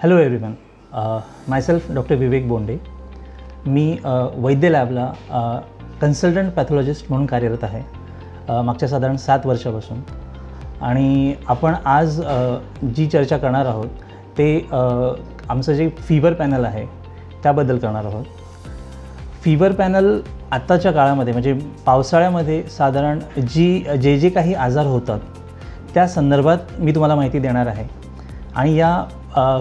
Hello everyone, myself doctor विवेक बोंडे. मी वैद्य लॅबला consultant pathologist म्हणून कार्यरत आहे मागच्या साधारण 7 वर्षापासून. आणि आपण आज जी चर्चा करणार आहोत ते आमचं जे फीवर पॅनल आहे त्याबद्दल करणार आहोत. फीवर पॅनल आत्ताच्या काळामध्ये म्हणजे पावसाळ्यामध्ये साधारण जे काही आजार होतात त्या संदर्भात मी तुम्हाला माहिती देणार आहे. आणि या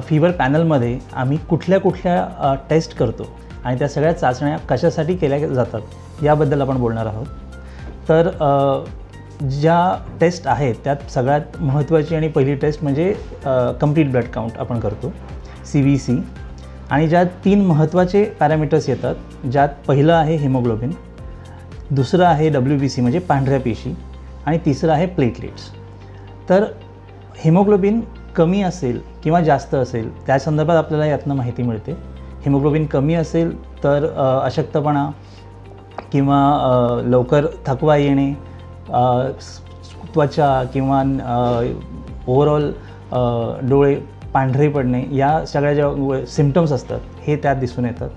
फीवर पॅनलमध्ये आम्ही कुठल्या टेस्ट करतो आणि त्या सगळ्या चाचण्या कशासाठी केल्या जातात याबद्दल आपण बोलणार आहोत. तर ज्या टेस्ट आहेत त्यात सगळ्यात महत्त्वाची आणि पहिली टेस्ट म्हणजे कंप्लीट ब्लड काउंट आपण करतो, CBC. आणि ज्यात 3 महत्त्वाचे पॅरामीटर्स येतात, ज्यात पहिलं आहे हिमोग्लोबिन, दुसरं आहे WBC म्हणजे पांढऱ्या पेशी, आणि तिसरं आहे प्लेटलेट्स. तर हिमोग्लोबिन कमी असेल किंवा जास्त असेल त्या संदर्भात आपल्याला यातनं माहिती मिळते. हिमोग्लोबिन कमी असेल तर अशक्तपणा किंवा लवकर थकवा येणे, त्वचा किंवा ओव्हरऑल डोळे पांढरे पडणे, या सगळ्या ज्या सिम्पटम्स असतात हे त्यात दिसून येतात.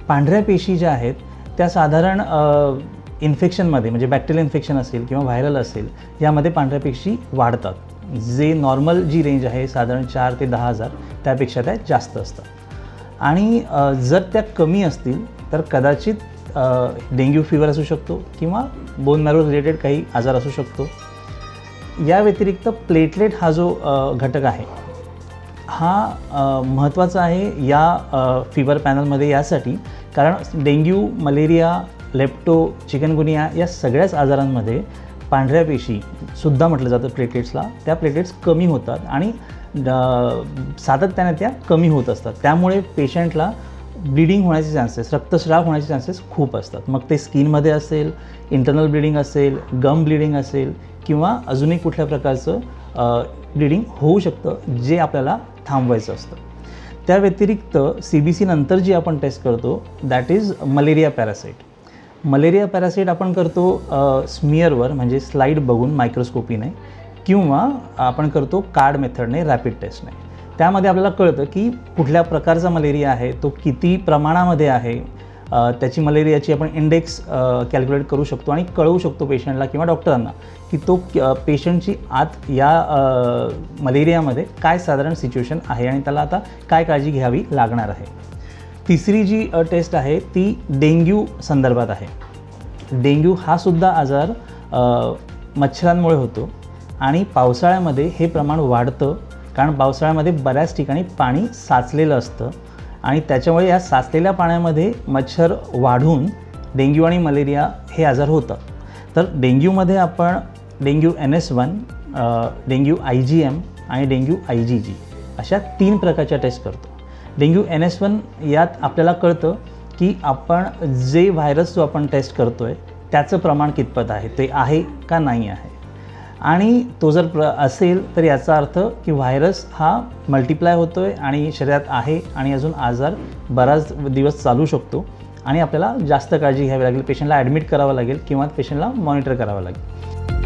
पांढऱ्या पेशी ज्या आहेत त्या साधारण इन्फेक्शनमध्ये म्हणजे बॅक्टेरियल इन्फेक्शन असेल किंवा व्हायरल असेल यामध्ये पांढऱ्या पेशी वाढतात. जे नॉर्मल जी रेंज आहे साधारण 4 ते 10,000 त्यापेक्षा त्या जास्त असतात. आणि जर त्या कमी असतील तर कदाचित डेंग्यू फीवर असू शकतो किंवा बोन मॅरो रिलेटेड काही आजार असू शकतो. या व्यतिरिक्त प्लेटलेट हा जो घटक आहे हा महत्त्वाचा आहे या फीवर पॅनलमध्ये यासाठी, कारण डेंग्यू, मलेरिया, लेप्टो, चिकनगुनिया या सगळ्याच आजारांमध्ये पांढऱ्या पेशीसुद्धा म्हटलं जातं प्लेटलेट्सला, त्या प्लेटलेट्स कमी होतात आणि सातत्याने त्या कमी होत असतात. त्यामुळे पेशंटला ब्लिडिंग होण्याचे चान्सेस, रक्तस्राव होण्याचे चान्सेस खूप असतात. मग ते स्किनमध्ये असेल, इंटरनल ब्लिडिंग असेल, गम ब्लिडिंग असेल किंवा अजूनही कुठल्या प्रकारचं ब्लिडिंग होऊ शकतं जे आपल्याला थांबवायचं असतं. त्या व्यतिरिक्त CBC नंतर जी आपण टेस्ट करतो that is malaria parasite. Malaria parasite आपण करतो स्मिअरवर म्हणजे स्लाईड बघून मायक्रोस्कोपीने, किंवा आपण करतो कार्ड मेथडने, रॅपिड टेस्टने. त्यामध्ये आपल्याला कळतं की कुठल्या प्रकारचा मलेरिया आहे, तो किती प्रमाणामध्ये आहे, त्याची मलेरियाची आपण इंडेक्स कॅल्क्युलेट करू शकतो आणि कळवू शकतो पेशंटला किंवा डॉक्टरांना की तो पेशंटची आत या मलेरियामध्ये काय साधारण सिच्युएशन आहे आणि त्याला आता काय काळजी घ्यावी लागणार आहे. तिसरी जी टेस्ट आहे ती डेंग्यू संदर्भात आहे. डेंग्यू हा सुद्धा आजार मच्छरांमुळे होतो आणि पावसाळ्यामध्ये हे प्रमाण वाढतं, कारण पावसाळ्यामध्ये बऱ्याच ठिकाणी पाणी साचलेलं असतं आणि त्याच्यामुळे या साचलेल्या पाण्यामध्ये मच्छर वाढून डेंग्यू आणि मलेरिया हे आजार होतात. तर डेंग्यूमध्ये आपण डेंग्यू NS1, डेंग्यू IgM आणि डेंग्यू IgG अशा 3 प्रकारच्या टेस्ट करतो. डेंग्यू NS1 यात आपल्याला कळतं की आपण जे व्हायरस जो आपण टेस्ट करतो आहे त्याचं प्रमाण कितपत आहे, ते आहे का नाही आहे. आणि तो जर असेल तर याचा अर्थ की व्हायरस हा मल्टिप्लाय होतो आहे आणि शरीरात आहे आणि अजून आजार बराच दिवस चालू शकतो आणि आपल्याला जास्त काळजी घ्यावी लागेल, पेशंटला ॲडमिट करावं लागेल किंवा पेशंटला मॉनिटर करावं लागेल.